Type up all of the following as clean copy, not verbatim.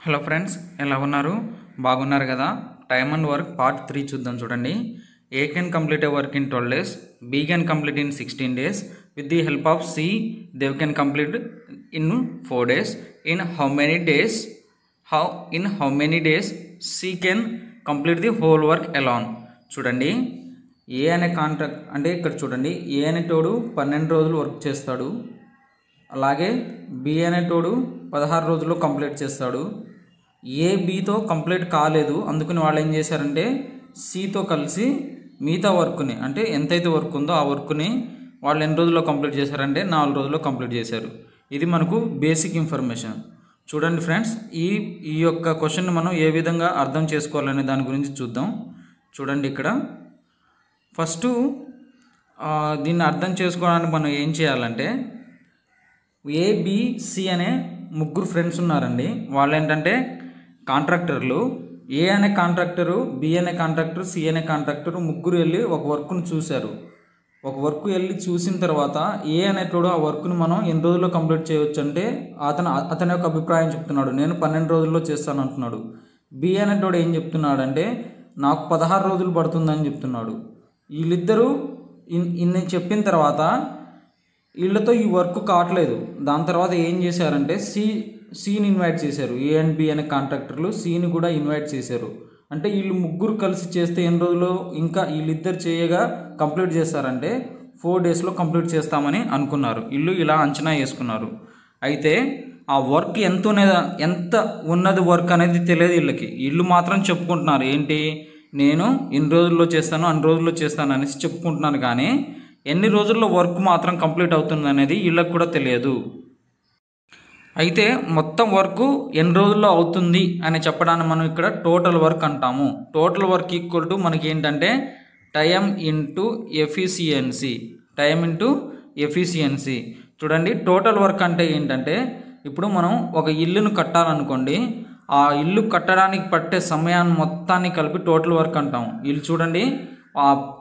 Hello friends, ఎలా ఉన్నారు? బాగున్నారు కదా? టైమ్ అండ్ వర్క్ పార్ట్ 3 చూద్దాం. చూడండి. A can complete a work in 12 days, B can complete in 16 days, with the help of C they can complete in 4 days. In how many days C can complete the whole work alone. చూడండి, A అనే contract అంటే ఇక్కడ చూడండి, ఏ అనేటోడు 12 రోజులు work చేస్తాడు. అలాగే B అనేటోడు 16 రోజుల్లో కంప్లీట్ చేస్తాడు. ఏ బితో కంప్లీట్ కాలేదు, అందుకని వాళ్ళు ఏం చేశారంటే సితో కలిసి మిగతా వర్క్ని అంటే ఎంతైతే వర్క్ ఉందో ఆ వర్క్ని వాళ్ళు ఎన్ని రోజుల్లో కంప్లీట్ చేశారంటే 4 రోజుల్లో కంప్లీట్ చేశారు. ఇది మనకు బేసిక్ ఇన్ఫర్మేషన్. చూడండి ఫ్రెండ్స్, ఈ యొక్క క్వశ్చన్ మనం ఏ విధంగా అర్థం చేసుకోవాలనే దాని గురించి చూద్దాం. చూడండి, ఇక్కడ ఫస్ట్ దీన్ని అర్థం చేసుకోవడానికి మనం ఏం చేయాలంటే, ఏబిసి అనే ముగ్గురు ఫ్రెండ్స్ ఉన్నారండి. వాళ్ళు ఏంటంటే కాంట్రాక్టర్లు. ఏ అనే కాంట్రాక్టరు, బి అనే కాంట్రాక్టర్, సి అనే కాంట్రాక్టరు ముగ్గురు వెళ్ళి ఒక వర్క్ను చూశారు. ఒక వర్క్ వెళ్ళి చూసిన తర్వాత ఏ అనేటోడు ఆ వర్క్ను మనం ఎన్ని రోజుల్లో కంప్లీట్ చేయవచ్చు అంటే అతని యొక్క అభిప్రాయం చెప్తున్నాడు. నేను 12 రోజుల్లో చేస్తాను అంటున్నాడు. బి అనేటోడు ఏం చెప్తున్నాడంటే నాకు 16 రోజులు పడుతుందని చెప్తున్నాడు. వీళ్ళిద్దరూ ఇన్ని చెప్పిన తర్వాత వీళ్ళతో ఈ వర్క్ కావట్లేదు. దాని తర్వాత ఏం చేశారంటే సిని ఇన్వైట్ చేశారు. ఏ అండ్ బి అనే కాంట్రాక్టర్లు సిని కూడా ఇన్వైట్ చేశారు. అంటే వీళ్ళు ముగ్గురు కలిసి చేస్తే ఎన్ని రోజుల్లో ఇంకా వీళ్ళిద్దరు చేయగా కంప్లీట్ చేస్తారంటే 4 daysలో కంప్లీట్ చేస్తామని అనుకున్నారు. వీళ్ళు ఇలా అంచనా వేసుకున్నారు. అయితే ఆ వర్క్ ఎంత ఉన్నది వర్క్ అనేది తెలియదు వీళ్ళకి. వీళ్ళు మాత్రం చెప్పుకుంటున్నారు, ఏంటి నేను ఎన్ని రోజుల్లో చేస్తాను అన్ని రోజుల్లో చేస్తాను అనేసి చెప్పుకుంటున్నారు. కానీ ఎన్ని రోజుల్లో వర్క్ మాత్రం కంప్లీట్ అవుతుంది అనేది వీళ్ళకి కూడా తెలియదు. అయితే మొత్తం వర్క్ ఎన్ని రోజుల్లో అవుతుంది అని చెప్పడాన్ని మనం ఇక్కడ టోటల్ వర్క్ అంటాము. టోటల్ వర్క్ ఈక్వల్ టు మనకి ఏంటంటే టైమ్ ఇంటూ ఎఫిషియన్సీ. చూడండి, టోటల్ వర్క్ అంటే ఏంటంటే, ఇప్పుడు మనం ఒక ఇల్లును కట్టాలనుకోండి, ఆ ఇల్లు కట్టడానికి పట్టే సమయాన్ని మొత్తాన్ని కలిపి టోటల్ వర్క్ అంటాం. వీళ్ళు చూడండి,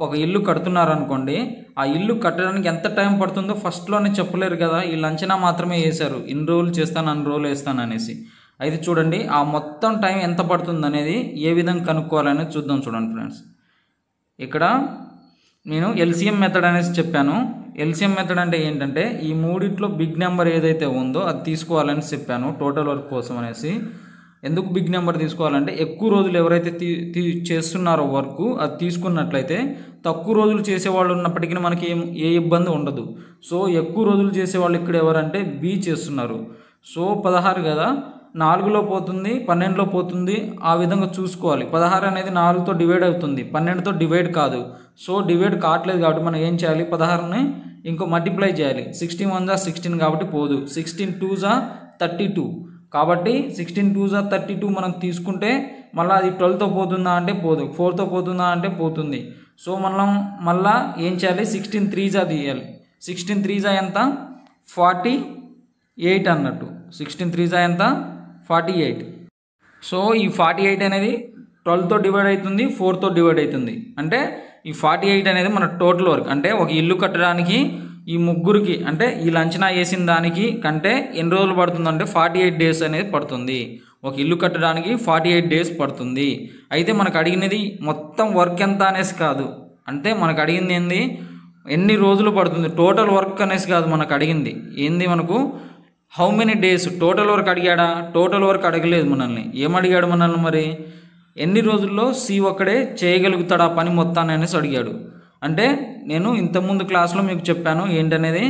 ఒక ఇల్లు కడుతున్నారనుకోండి, ఆ ఇల్లు కట్టడానికి ఎంత టైం పడుతుందో ఫస్ట్లోనే చెప్పలేరు కదా. వీళ్ళు అంచనా మాత్రమే వేశారు, ఇన్ని రోజులు చేస్తాను అన్ని రోజులు వేస్తాను అనేసి. అయితే చూడండి, ఆ మొత్తం టైం ఎంత పడుతుంది అనేది ఏ విధంగా కనుక్కోవాలనేది చూద్దాం. చూడండి ఫ్రెండ్స్, ఇక్కడ నేను ఎల్సిఎం మెథడ్ అనేసి చెప్పాను. ఎల్సిఎం మెథడ్ అంటే ఏంటంటే, ఈ మూడిట్లో బిగ్ నెంబర్ ఏదైతే ఉందో అది తీసుకోవాలని చెప్పాను టోటల్ వర్క్ కోసం అనేసి. ఎందుకు బిగ్ నెంబర్ తీసుకోవాలంటే, ఎక్కువ రోజులు ఎవరైతే చేస్తున్నారో వర్క్ అది తీసుకున్నట్లయితే తక్కువ రోజులు చేసేవాళ్ళు ఉన్నప్పటికీ మనకి ఏ ఇబ్బంది ఉండదు. సో ఎక్కువ రోజులు చేసేవాళ్ళు ఇక్కడ ఎవరంటే బి చేస్తున్నారు. సో 16 కదా, 4లో పోతుంది, 12లో పోతుంది, ఆ విధంగా చూసుకోవాలి. 16 అనేది 4తో డివైడ్ అవుతుంది, 12తో డివైడ్ కాదు. సో డివైడ్ కావట్లేదు కాబట్టి మనం ఏం చేయాలి, 16ని ఇంకో మల్టిప్లై చేయాలి. 16 1 16 కాబట్టి పోదు. 16 2 32 కాబట్టి 16 2 32 మనం తీసుకుంటే మళ్ళీ అది 12తో పోతుందా అంటే పోదు, 4తో పోతుందా అంటే పోతుంది. సో మనం మళ్ళీ ఏం చేయాలి, 16 3 తీయాలి. 16 3 ఎంత, 48 అన్నట్టు. 16 3 ఎంత, 48. సో ఈ 48 అనేది 12తో డివైడ్ అవుతుంది, 4తో డివైడ్ అవుతుంది. అంటే ఈ 48 అనేది మన టోటల్ వర్క్. అంటే ఒక ఇల్లు కట్టడానికి ఈ ముగ్గురికి అంటే వీళ్ళు అంచనా వేసిన దానికి కంటే ఎన్ని రోజులు పడుతుందంటే 48 days అనేది పడుతుంది. ఒక ఇల్లు కట్టడానికి 48 days పడుతుంది. అయితే మనకు అడిగినది మొత్తం వర్క్ ఎంత అనేసి కాదు, అంటే మనకు అడిగింది ఏంది, ఎన్ని రోజులు పడుతుంది, టోటల్ వర్క్ అనేసి కాదు మనకు అడిగింది. ఏంది మనకు how many days total work అడిగాడా? టోటల్ వర్క్ అడగలేదు మనల్ని. ఏమడిగాడు మనల్ని మరి, ఎన్ని రోజుల్లో సి ఒక్కడే చేయగలుగుతాడు ఆ పని మొత్తాన్ని అనేసి అడిగాడు. అంటే నేను ఇంతకుముందు క్లాస్లో మీకు చెప్పాను ఏంటనేది,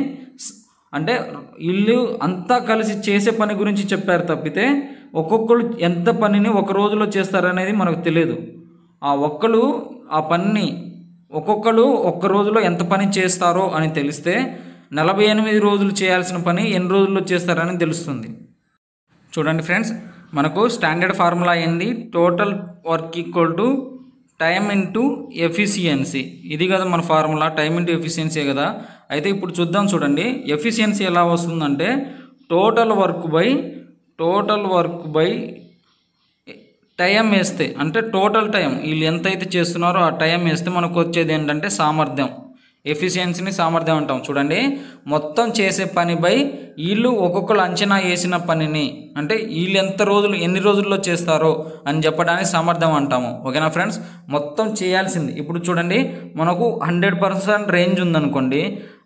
అంటే వీళ్ళు అంతా కలిసి చేసే పని గురించి చెప్పారు తప్పితే ఒక్కొక్కరు ఎంత పనిని ఒక రోజులో చేస్తారనేది మనకు తెలియదు. ఆ పనిని ఒక్కొక్కరు ఒక్క రోజులో ఎంత పని చేస్తారో అని తెలిస్తే 48 రోజులు చేయాల్సిన పని ఎన్ని రోజుల్లో చేస్తారని తెలుస్తుంది. చూడండి ఫ్రెండ్స్, మనకు స్టాండర్డ్ ఫార్ములా ఏంది, total work equal to time into efficiency. ఇది కదా మన ఫార్ములా, టైమ్ ఇంటూ ఎఫిషియన్సీ కదా. అయితే ఇప్పుడు చూద్దాం. చూడండి, ఎఫిషియన్సీ ఎలా వస్తుందంటే టోటల్ వర్క్ బై టైం వేస్తే, అంటే టోటల్ టైం వీళ్ళు ఎంతైతే చేస్తున్నారో ఆ టైం వేస్తే మనకు వచ్చేది ఏంటంటే సామర్థ్యం. ఎఫిషియన్సీని సామర్థ్యం అంటాం. చూడండి, మొత్తం చేసే పని బై వీళ్ళు ఒక్కొక్కరు అంచనా వేసిన పనిని, అంటే వీళ్ళు ఎన్ని రోజుల్లో చేస్తారో అని చెప్పడానికి సామర్థ్యం అంటాము. ఓకేనా ఫ్రెండ్స్, మొత్తం చేయాల్సింది. ఇప్పుడు చూడండి, మనకు 100% రేంజ్ ఉందనుకోండి,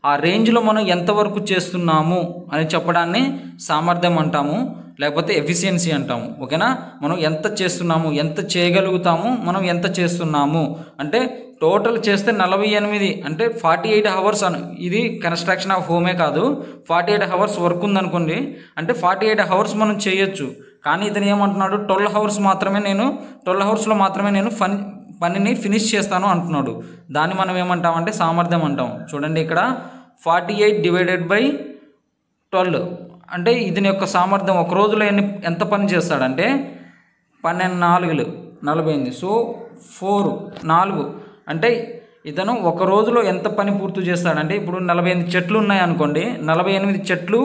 ఆ రేంజ్లో మనం ఎంతవరకు చేస్తున్నాము అని చెప్పడాన్ని సామర్థ్యం అంటాము, లేకపోతే ఎఫిషియన్సీ అంటాము. ఓకేనా, మనం ఎంత చేస్తున్నాము, ఎంత చేయగలుగుతాము, మనం ఎంత చేస్తున్నాము అంటే టోటల్ చేస్తే 48 అంటే 48 అవర్స్ ఇది కన్స్ట్రక్షన్ ఆఫ్ హోమే కాదు, 48 అవర్స్ వర్క్ ఉందనుకోండి, అంటే 48 అవర్స్ మనం చేయొచ్చు. కానీ ఇతను ఏమంటున్నాడు, 12 అవర్స్లో మాత్రమే నేను పనిని ఫినిష్ చేస్తాను అంటున్నాడు. దాన్ని మనం ఏమంటామంటే సామర్థ్యం అంటాం. చూడండి, ఇక్కడ 48 డివైడెడ్ బై 12 అంటే ఇతని యొక్క సామర్థ్యం ఒక రోజులో ఎంత పని చేస్తాడంటే 12 × 4 48. సో 4 అంటే ఇతను ఒక రోజులో ఎంత పని పూర్తి చేస్తాడంటే, ఇప్పుడు 48 చెట్లు ఉన్నాయి అనుకోండి, 48 చెట్లు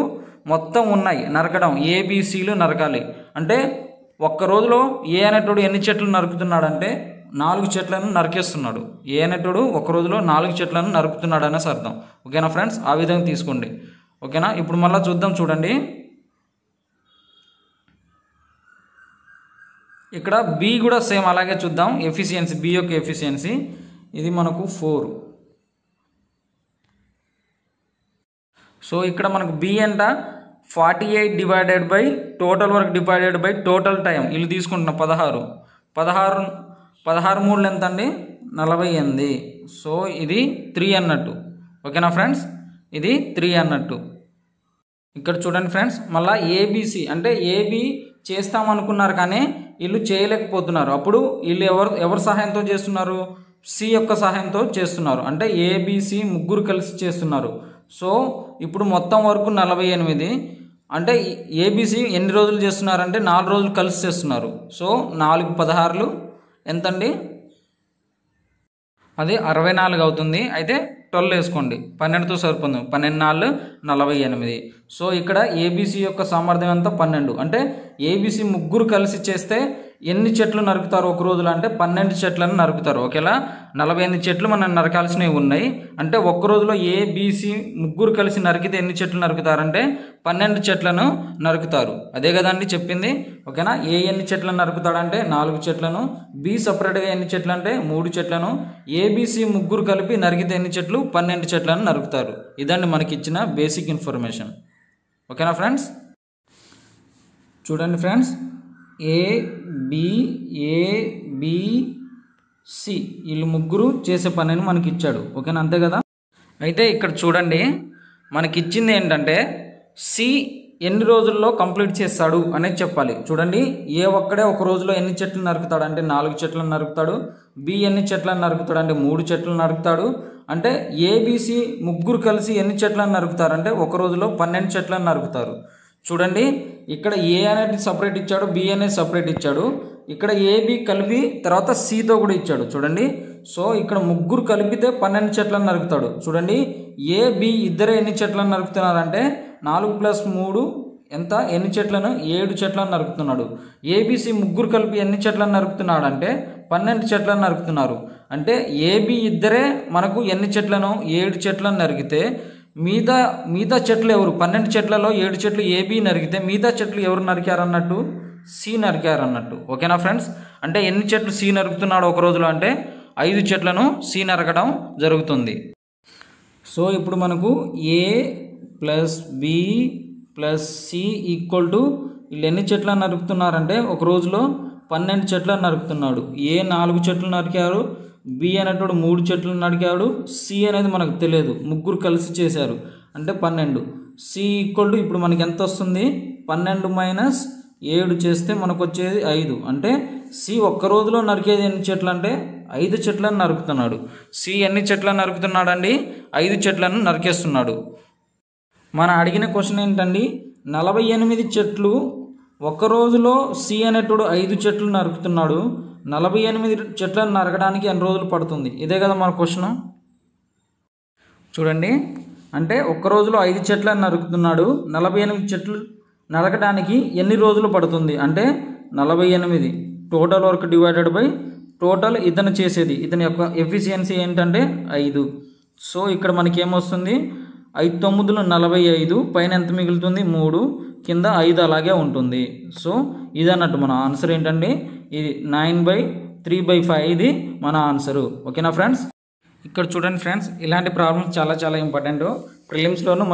మొత్తం ఉన్నాయి నరకడం, ఏబిసిలు నరకాలి. అంటే ఒక్క రోజులో ఏ అనేటోడు ఎన్ని చెట్లు నరుకుతున్నాడంటే 4 చెట్లను నరికేస్తున్నాడు. ఏ అనేటోడు ఒక రోజులో 4 చెట్లను నరుకుతున్నాడు అనేసి అర్థం. ఓకేనా ఫ్రెండ్స్, ఆ విధంగా తీసుకోండి. ఓకేనా, ఇప్పుడు మళ్ళీ చూద్దాం. చూడండి, ఇక్కడ బి కూడా సేమ్ అలాగే చూద్దాం. ఎఫిషియన్సీ, బి యొక్క ఎఫిషియన్సీ ఇది మనకు 4. సో ఇక్కడ మనకు బి అంట 48 divided by total work divided by total time. వీళ్ళు తీసుకుంటున్న 16 మూడులు ఎంత అండి, 48. సో ఇది 3 అన్నట్టు. ఓకేనా ఫ్రెండ్స్, ఇది 3 అన్నట్టు. ఇక్కడ చూడండి ఫ్రెండ్స్, మళ్ళీ ఏబిసి అంటే ఏబి చేస్తామనుకున్నారు కానీ వీళ్ళు చేయలేకపోతున్నారు. అప్పుడు వీళ్ళు ఎవరి సహాయంతో చేస్తున్నారు, సి యొక్క సహాయంతో చేస్తున్నారు. అంటే ఏబిసి ముగ్గురు కలిసి చేస్తున్నారు. సో ఇప్పుడు మొత్తం వరకు 48. అంటే ఏబిసి ఎన్ని రోజులు చేస్తున్నారంటే 4 రోజులు కలిసి చేస్తున్నారు. సో 4 16 ఎంతండి, అది 64 అవుతుంది. అయితే 12 వేసుకోండి, 12తో సరిపోతుంది. 12 × 4 48. సో ఇక్కడ ఏబిసి యొక్క సామర్థ్యం అంతా 12. అంటే ఏబిసి ముగ్గురు కలిసి చేస్తే ఎన్ని చెట్లు నరుకుతారు ఒక రోజులో అంటే 12 చెట్లను నరుకుతారు. ఒకేలా 48 చెట్లు మనం నరకాల్సినవి ఉన్నాయి. అంటే ఒక్క రోజులో ఏబిసి ముగ్గురు కలిసి నరికితే ఎన్ని చెట్లు నరుకుతారంటే 12 చెట్లను నరుకుతారు. అదే కదండి చెప్పింది. ఓకేనా, ఏ ఎన్ని చెట్లను నరుకుతాడంటే 4 చెట్లను, బి సపరేట్గా ఎన్ని చెట్లు అంటే 3 చెట్లను, ఏబిసి ముగ్గురు కలిపి నరికితే ఎన్ని చెట్లు 12 చెట్లను నరుకుతారు. ఇదండి మనకి ఇచ్చిన బేసిక్ ఇన్ఫర్మేషన్. ఓకేనా ఫ్రెండ్స్, చూడండి ఫ్రెండ్స్, ఏబిసి వీళ్ళు ముగ్గురు చేసే పనిని మనకి ఇచ్చాడు. ఓకేనా, అంతే కదా. అయితే ఇక్కడ చూడండి, మనకి ఇచ్చింది ఏంటంటే సి ఎన్ని రోజుల్లో కంప్లీట్ చేస్తాడు అనేది చెప్పాలి. చూడండి, ఏ ఒక్కడే ఒక రోజులో ఎన్ని చెట్లు నరుకుతాడు అంటే 4 చెట్లను నరుకుతాడు. బి ఎన్ని చెట్లను నరుకుతాడు అంటే 3 చెట్లను నరుకుతాడు. అంటే ఏబిసి ముగ్గురు కలిసి ఎన్ని చెట్లను నరుకుతారంటే ఒక రోజులో 12 చెట్లను నరుకుతారు. చూడండి, ఇక్కడ ఏ అనేది సపరేట్ ఇచ్చాడు, బి అనేది సపరేట్ ఇచ్చాడు. ఇక్కడ ఏబి కలిపి తర్వాత సితో కూడా ఇచ్చాడు. చూడండి, సో ఇక్కడ ముగ్గురు కలిపితే 12 చెట్లను నరుకుతాడు. చూడండి, ఏబి ఇద్దరే ఎన్ని చెట్లను నరుకుతున్నారంటే 4 + 3 ఎంత, ఎన్ని చెట్లను 7 చెట్లను నరుకుతున్నాడు. ఏబిసి ముగ్గురు కలిపి ఎన్ని చెట్లను నరుకుతున్నాడు అంటే 12 చెట్లను నరుకుతున్నారు. అంటే ఏబి ఇద్దరే మనకు ఎన్ని చెట్లను 7 చెట్లను నరికితే మిగతా చెట్లు ఎవరు, 12 చెట్లలో 7 చెట్లు ఏబి నరికితే మిగతా చెట్లు ఎవరు నరికారన్నట్టు, సి నరికారన్నట్టు. ఓకేనా ఫ్రెండ్స్, అంటే ఎన్ని చెట్లు సి నరుకుతున్నాడు ఒక రోజులో అంటే 5 చెట్లను సి నరకడం జరుగుతుంది. సో ఇప్పుడు మనకు ఏ + బి + సి = వీళ్ళు ఎన్ని చెట్లను నరుకుతున్నారంటే ఒక రోజులో 12 చెట్లను నరుకుతున్నాడు. ఏ 4 చెట్లు నరికారు, బి అనేటోడు 3 చెట్లు నరికాడు, సి అనేది మనకు తెలియదు, ముగ్గురు కలిసి చేశారు అంటే 12. సి = ఇప్పుడు మనకి ఎంత వస్తుంది, 12 - 7 చేస్తే మనకు వచ్చేది 5. అంటే సి ఒక్క రోజులో నరికేది ఎన్ని చెట్లు అంటే 5 చెట్లను నరుకుతున్నాడు. సి ఎన్ని చెట్లను నరుకుతున్నాడండి, 5 చెట్లను నరికేస్తున్నాడు. మన అడిగిన క్వశ్చన్ ఏంటండి, 48 చెట్లు ఒక్క రోజులో సి అనేటోడు 5 చెట్లు నరుకుతున్నాడు. 48 చెట్లను నరకడానికి ఎన్ని రోజులు పడుతుంది, ఇదే కదా మన క్వశ్చన్. చూడండి, అంటే ఒక్క రోజులో 5 చెట్లను నరుకుతున్నాడు. 48 చెట్లు నరకడానికి ఎన్ని రోజులు పడుతుంది అంటే 48 total work divided by total ఇతను చేసేది. ఇతని యొక్క ఎఫిషియన్సీ ఏంటంటే 5. సో ఇక్కడ మనకి ఏమొస్తుంది 5 9లు 45, పైన ఎంత మిగులుతుంది 3, కింద 5 అలాగే ఉంటుంది. సో ఇది అన్నట్టు మన ఆన్సర్ ఏంటండి, ఇది 9/3/5 ఇది మన ఆన్సరు. ఓకేనా ఫ్రెండ్స్. ఇక్కడ చూడండి ఫ్రెండ్స్, ఇలాంటి ప్రాబ్లమ్స్ చాలా చాలా ఇంపార్టెంట్. ప్రిలిమ్స్లోను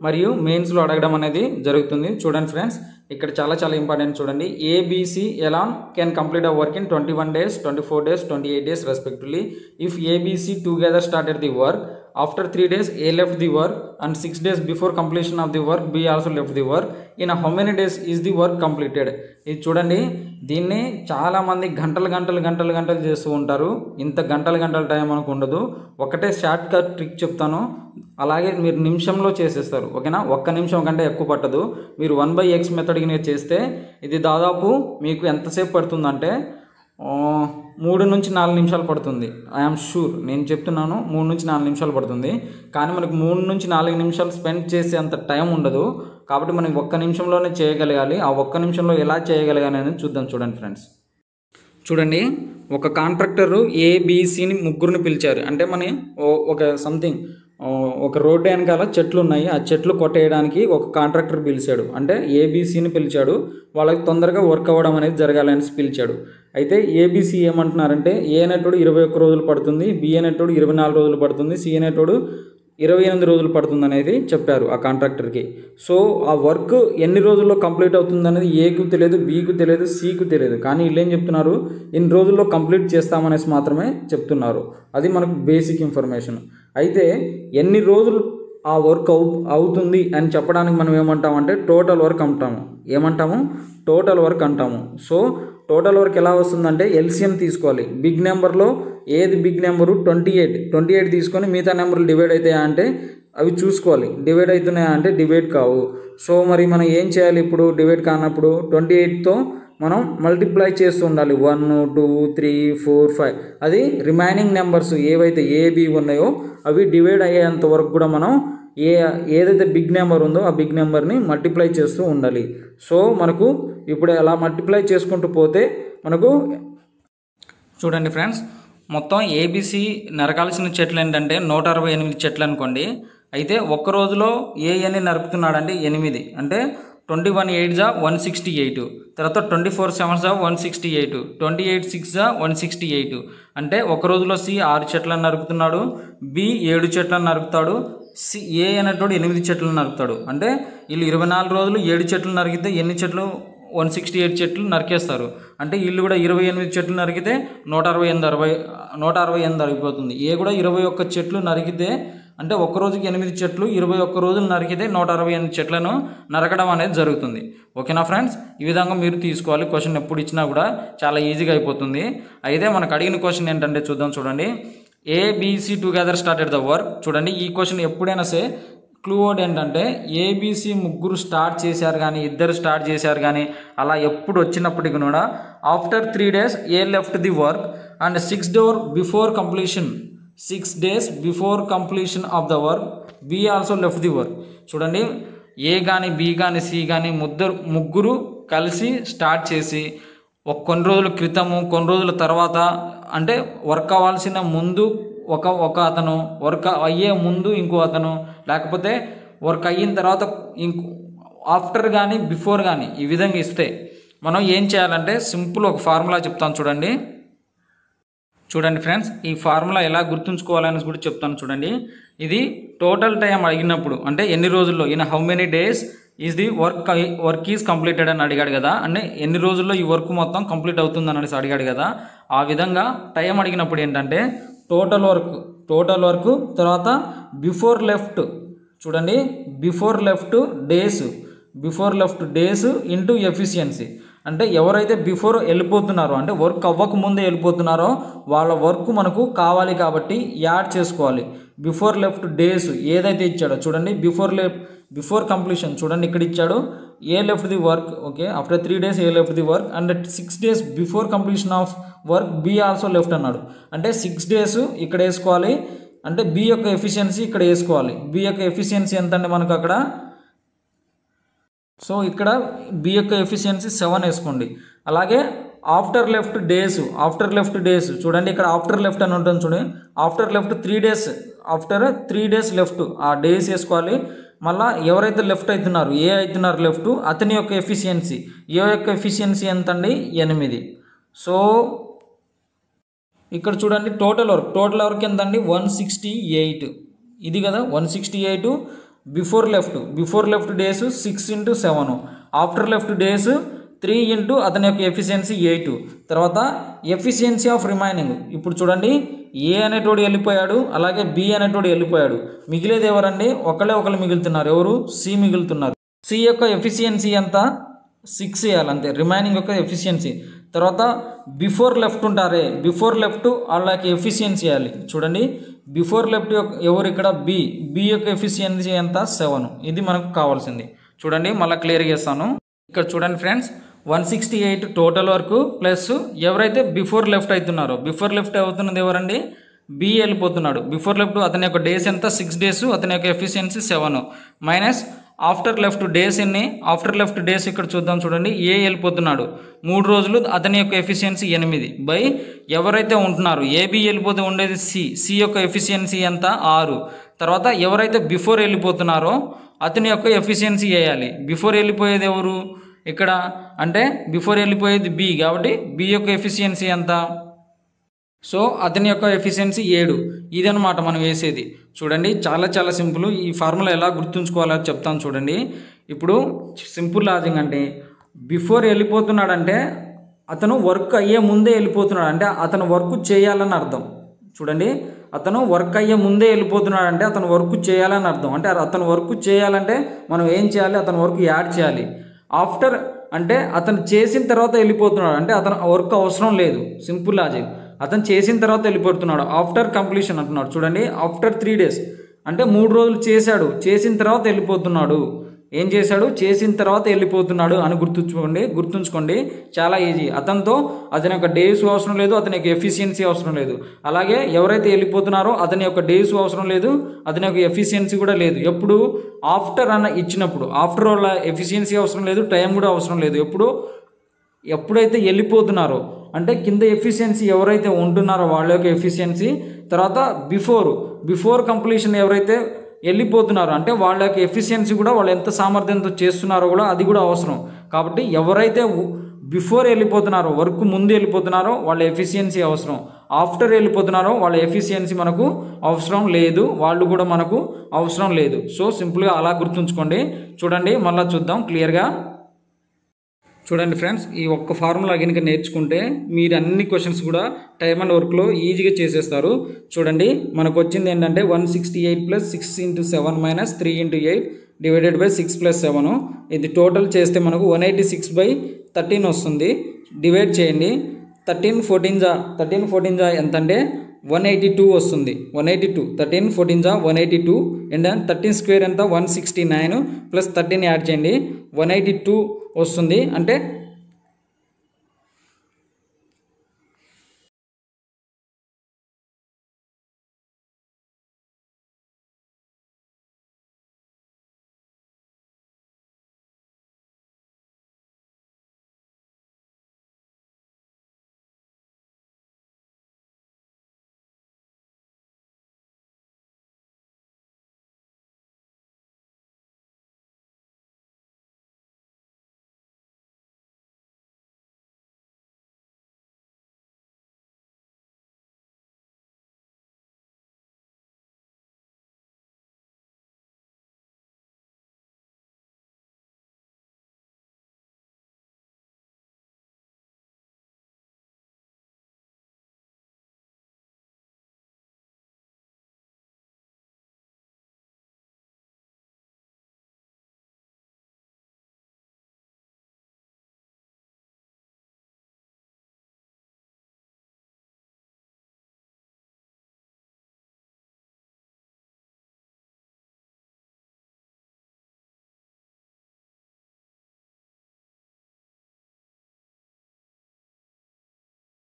మరియు మెయిన్స్లో అడగడం అనేది జరుగుతుంది. చూడండి ఫ్రెండ్స్, ఇక్కడ చాలా చాలా ఇంపార్టెంట్. చూడండి, ABC alone can complete a work in 21 days, 24 days, 28 days respectively. If ABC together started the work, after 3 days A left the work and 6 days before completion of the work B also left the work. In how many days is the work completed? ఇది చూడండి, దీన్ని చాలామంది గంటలు చేస్తూ ఉంటారు. ఇంత గంటల time మనకు ఉండదు. ఒకటే షార్ట్ కట్ ట్రిక్ చెప్తాను, అలాగే మీరు నిమిషంలో చేసేస్తారు. ఓకేనా, 1 నిమిషం కంటే ఎక్కువ పట్టదు. మీరు 1/x మెథడ్కి చేస్తే ఇది దాదాపు మీకు ఎంతసేపు పడుతుందంటే 3 నుంచి 4 నిమిషాలు పడుతుంది. ఐఎమ్ షూర్, నేను చెప్తున్నాను 3 నుంచి 4 నిమిషాలు పడుతుంది. కానీ మనకు 3 నుంచి 4 నిమిషాలు స్పెండ్ చేసే అంత టైం ఉండదు. కాబట్టి మనం 1 నిమిషంలోనే చేయగలగాలి. ఆ 1 నిమిషంలో ఎలా చేయగలగాలి అనేది చూద్దాం. చూడండి ఫ్రెండ్స్, చూడండి, ఒక కాంట్రాక్టరు ఏబిసిని ముగ్గురిని పిలిచారు. అంటే మన ఒక రోడ్డు వెనకాల చెట్లు ఉన్నాయి, ఆ చెట్లు కొట్టేయడానికి ఒక కాంట్రాక్టర్ పిలిచాడు. అంటే ఏబిసిని పిలిచాడు, వాళ్ళకి తొందరగా వర్క్ అవ్వడం అనేది జరగాలని పిలిచాడు. అయితే ఏబిసి ఏమంటున్నారంటే, ఏ అనేటోడు 21 రోజులు పడుతుంది, బి అనేటోడు 24 రోజులు పడుతుంది, సి అనేటోడు 28 రోజులు పడుతుంది అనేది చెప్పారు ఆ కాంట్రాక్టర్కి. సో ఆ వర్క్ ఎన్ని రోజుల్లో కంప్లీట్ అవుతుంది అనేది ఏకు తెలియదు, బీకు తెలియదు, సికు తెలియదు. కానీ వీళ్ళు ఏం చెప్తున్నారు, ఎన్ని రోజుల్లో కంప్లీట్ చేస్తామనేసి మాత్రమే చెప్తున్నారు. అది మనకు బేసిక్ ఇన్ఫర్మేషన్. అయితే ఎన్ని రోజులు ఆ వర్క్ అవుతుంది అని చెప్పడానికి మనం ఏమంటామంటే టోటల్ వర్క్ అంటాము. టోటల్ వర్క్ అంటాము. సో టోటల్ వర్క్ ఎలా వస్తుందంటే ఎల్సిఎం తీసుకోవాలి. బిగ్ నెంబర్లో ఏది బిగ్ నెంబరు 28 తీసుకొని మిగతా నెంబర్లు డివైడ్ అవుతాయా అంటే అవి చూసుకోవాలి. డివైడ్ అవుతున్నాయా అంటే డివైడ్ కావు. సో మరి మనం ఏం చేయాలి, ఇప్పుడు డివైడ్ కానప్పుడు 28తో మనం మల్టిప్లై చేస్తూ ఉండాలి. 1 2 3 4 5 అది రిమైనింగ్ నెంబర్స్ ఏవైతే ఏబి ఉన్నాయో అవి డివైడ్ అయ్యేంత వరకు కూడా మనం ఏదైతే బిగ్ నెంబర్ ఉందో ఆ బిగ్ నెంబర్ని మల్టిప్లై చేస్తూ ఉండాలి. సో మనకు ఇప్పుడు అలా మల్టిప్లై చేసుకుంటూ పోతే మనకు చూడండి ఫ్రెండ్స్, మొత్తం ఏబిసి నరకాల్సిన చెట్లు ఏంటంటే 168 చెట్లు అనుకోండి. అయితే ఒక్క రోజులో ఏ ఎన్ని నరుకుతున్నాడంటే 8. అంటే 21 8 168, తర్వాత 24 7 168, 28 6 168. అంటే ఒక రోజులో సి 6 చెట్లను నరుకుతున్నాడు, బి 7 చెట్లను నరుకుతాడు, ఏ అనేటోడు 8 చెట్లను నరుకుతాడు. అంటే వీళ్ళు 24 రోజులు 7 చెట్లు నరికితే ఎన్ని చెట్లు, 168 చెట్లు నరికేస్తారు. అంటే వీళ్ళు కూడా 28 చెట్లు నరికితే 168 అయిపోతుంది. ఏ కూడా 21 చెట్లు నరికితే అంటే ఒక్క రోజుకి 8 చెట్లు 21 రోజులు నరికితే 168 చెట్లను నరకడం అనేది జరుగుతుంది. ఓకేనా ఫ్రెండ్స్, ఈ విధంగా మీరు తీసుకోవాలి. క్వశ్చన్ ఎప్పుడు ఇచ్చినా కూడా చాలా ఈజీగా అయిపోతుంది. అయితే మనకు అడిగిన క్వశ్చన్ ఏంటంటే చూడండి, ABC together started the work. చూడండి, ఈ క్వశ్చన్ ఎప్పుడైనా సే క్లూ వర్డ్ ఏంటంటే ఏబిసి ముగ్గురు స్టార్ట్ చేశారు కానీ, ఇద్దరు స్టార్ట్ చేశారు కానీ అలా ఎప్పుడు వచ్చినప్పటికీ కూడా after 3 days a left the work and 6 days before completion of the work be also left the work. చూడండి, ఏ కానీ బి కానీ సి కానీ ముగ్గురు కలిసి స్టార్ట్ చేసి కొన్ని రోజుల క్రితము కొన్ని రోజుల తర్వాత అంటే వర్క్ అవ్వాల్సిన ముందు ఒక అతను, వర్క్ అయ్యే ముందు ఇంకో అతను, లేకపోతే వర్క్ అయిన తర్వాత ఆఫ్టర్ కానీ బిఫోర్ కానీ ఈ విధంగా ఇస్తే మనం ఏం చేయాలంటే సింపుల్ ఒక ఫార్ములా చెప్తాను. చూడండి ఫ్రెండ్స్, ఈ ఫార్ములా ఎలా గుర్తుంచుకోవాలని కూడా చెప్తాను. చూడండి, ఇది టోటల్ టైం అడిగినప్పుడు అంటే ఎన్ని రోజుల్లో, in how many days is the work is completed అని అడిగాడు కదా, అంటే ఎన్ని రోజుల్లో ఈ వర్క్ మొత్తం కంప్లీట్ అవుతుంది అనేసి అడిగాడు కదా. ఆ విధంగా టైం అడిగినప్పుడు ఏంటంటే టోటల్ వర్క్ తర్వాత బిఫోర్ లెఫ్ట్. చూడండి, before left days into efficiency. అంటే ఎవరైతే బిఫోర్ వెళ్ళిపోతున్నారో అంటే వర్క్ అవ్వక ముందే వెళ్ళిపోతున్నారో వాళ్ళ వర్క్ మనకు కావాలి కాబట్టి యాడ్ చేసుకోవాలి. బిఫోర్ లెఫ్ట్ డేస్ ఏదైతే ఇచ్చాడో చూడండి, బిఫోర్ కంప్లీషన్ చూడండి ఇక్కడ ఇచ్చాడు a left the work. Okay, after 3 days a left the work and 6 days before completion of work be also left అన్నాడు. అంటే 6 days ఇక్కడ వేసుకోవాలి, అంటే బి యొక్క ఎఫిషియన్సీ ఇక్కడ వేసుకోవాలి. బి యొక్క ఎఫిషియన్సీ ఎంత అండి మనకు అక్కడ, సో ఇక్కడ బి యొక్క ఎఫిషియన్సీ 7 వేసుకోండి. అలాగే ఆఫ్టర్ లెఫ్ట్ డేస్ చూడండి, ఇక్కడ ఆఫ్టర్ లెఫ్ట్ అని ఉంటుంది చూడండి. After left 3 days, after 3 days left ఆ డేస్ వేసుకోవాలి. మళ్ళీ ఎవరైతే లెఫ్ట్ అవుతున్నారు, ఏ అవుతున్నారు లెఫ్ట్, అతని యొక్క ఎఫిషియన్సీ, ఏ యొక్క ఎఫిషియన్సీ ఎంత అండి 8. సో ఇక్కడ చూడండి టోటల్ వర్క్ ఎంత అండి 168. ఇది కదా 168. Before left days 6 into 7, after left days 3 into అతని యొక్క ఎఫిషియన్సీ 8. తర్వాత ఎఫిషియన్సీ ఆఫ్ రిమైనింగ్, ఇప్పుడు చూడండి ఏ అనేటోడు వెళ్ళిపోయాడు, అలాగే బి అనేటోడు వెళ్ళిపోయాడు, మిగిలేది ఎవరండి, ఒకళ్ళు మిగులుతున్నారు. ఎవరు? సి మిగులుతున్నారు. సి యొక్క ఎఫిషియన్సీ ఎంత 6 వేయాలి అంతే, రిమైనింగ్ యొక్క ఎఫిషియన్సీ. తర్వాత బిఫోర్ లెఫ్ట్ ఉంటారే, బిఫోర్ లెఫ్ట్ వాళ్ళకి ఎఫిషియన్సీ వేయాలి. చూడండి బిఫోర్ లెఫ్ట్ యొక్క ఎవరు ఇక్కడ బి యొక్క ఎఫిషియన్సీ ఎంత 7. ఇది మనకు కావాల్సింది. చూడండి మళ్ళీ క్లియర్గా చేస్తాను. ఇక్కడ చూడండి ఫ్రెండ్స్ 168 టోటల్ వర్క్ ప్లస్ ఎవరైతే బిఫోర్ లెఫ్ట్ అవుతున్నారో, బిఫోర్ లెఫ్ట్ అవుతున్నది ఎవరండి, బి వెళ్ళిపోతున్నాడు. బిఫోర్ లెఫ్ట్ అతని యొక్క డేస్ ఎంత 6 days, అతని యొక్క efficiency 7 minus after left days ఎన్ని, ఆఫ్టర్ లెఫ్ట్ డేస్ ఇక్కడ చూద్దాం చూడండి, ఏ వెళ్ళిపోతున్నాడు 3 రోజులు, అతని యొక్క ఎఫిషియన్సీ 8 బై ఎవరైతే ఉంటున్నారు ఏబి వెళ్ళిపోతే ఉండేది సి యొక్క ఎఫిషియన్సీ ఎంత 6. తర్వాత ఎవరైతే బిఫోర్ వెళ్ళిపోతున్నారో అతని యొక్క ఎఫిషియన్సీ వేయాలి. బిఫోర్ వెళ్ళిపోయేది ఎవరు ఇక్కడ అంటే బిఫోర్ వెళ్ళిపోయేది బి, కాబట్టి బి యొక్క ఎఫిషియన్సీ ఎంత, సో అతని యొక్క ఎఫిషియన్సీ 7. ఇదనమాట మనం వేసేది. చూడండి చాలా సింపుల్. ఈ ఫార్ములా ఎలా గుర్తుంచుకోవాలో చెప్తాను చూడండి. ఇప్పుడు సింపుల్ లాజిక్ అంటే బిఫోర్ వెళ్ళిపోతున్నాడంటే అతను వర్క్ అయ్యే ముందే వెళ్ళిపోతున్నాడు, అంటే అతను వర్క్ చేయాలని అర్థం. చూడండి అతను వర్క్ అయ్యే ముందే వెళ్ళిపోతున్నాడు అంటే అతను వర్క్ చేయాలని అర్థం. అంటే అతను వర్క్ చేయాలంటే మనం ఏం చేయాలి, అతను వర్క్ యాడ్ చేయాలి. ఆఫ్టర్ అంటే అతను చేసిన తర్వాత వెళ్ళిపోతున్నాడు అంటే అతను వర్క్ అవసరం లేదు. Simple logic. అతను చేసిన తర్వాత వెళ్ళిపోతున్నాడు, ఆఫ్టర్ కంప్లీషన్ అంటున్నాడు. చూడండి ఆఫ్టర్ 3 days అంటే 3 రోజులు చేశాడు, చేసిన తర్వాత వెళ్ళిపోతున్నాడు. ఏం చేశాడు, చేసిన తర్వాత వెళ్ళిపోతున్నాడు అని గుర్తుంచుకోండి. చాలా ఈజీ. అతనితో అతని యొక్క డేస్ అవసరం లేదు, అతని యొక్క ఎఫిషియన్సీ అవసరం లేదు. అలాగే ఎవరైతే వెళ్ళిపోతున్నారో అతని యొక్క డేస్ అవసరం లేదు, అతని యొక్క ఎఫిషియన్సీ కూడా లేదు. ఎప్పుడు ఆఫ్టర్ అన్న ఇచ్చినప్పుడు, ఆఫ్టర్ వాళ్ళ ఎఫిషియన్సీ అవసరం లేదు, టైం కూడా అవసరం లేదు. ఎప్పుడైతే వెళ్ళిపోతున్నారో అంటే కింద ఎఫిషియన్సీ ఎవరైతే ఉంటున్నారో వాళ్ళ యొక్క ఎఫిషియన్సీ, తర్వాత బిఫోర్ కంప్లీషన్ ఎవరైతే వెళ్ళిపోతున్నారో అంటే వాళ్ళ యొక్క ఎఫిషియన్సీ కూడా వాళ్ళు ఎంత సామర్థ్యంతో చేస్తున్నారో కూడా అది కూడా అవసరం. కాబట్టి ఎవరైతే బిఫోర్ వెళ్ళిపోతున్నారో, వర్క్ ముందు వెళ్ళిపోతున్నారో వాళ్ళ ఎఫిషియన్సీ అవసరం, ఆఫ్టర్ వెళ్ళిపోతున్నారో వాళ్ళ ఎఫిషియన్సీ మనకు అవసరం లేదు, వాళ్ళు కూడా మనకు అవసరం లేదు. సో సింపుల్గా అలా గుర్తుంచుకోండి. చూడండి మళ్ళీ చూద్దాం క్లియర్గా. చూడండి ఫ్రెండ్స్, ఈ ఒక్క ఫార్ములా కనుక నేర్చుకుంటే మీరు అన్ని క్వశ్చన్స్ కూడా టైమ్ అండ్ వర్క్లో ఈజీగా చేసేస్తారు. చూడండి మనకు వచ్చింది ఏంటంటే 168 + 6 × 7 - 3 × 8 డివైడెడ్ బై 6 + 7. ఇది టోటల్ చేస్తే మనకు 186/13 వస్తుంది. డివైడ్ చేయండి. 13 14 ఎంత అంటే 182 వస్తుంది. 182 13 14 182 అండ్ 13² ఎంత 169 + 13 యాడ్ చేయండి 182 వస్తుంది. అంటే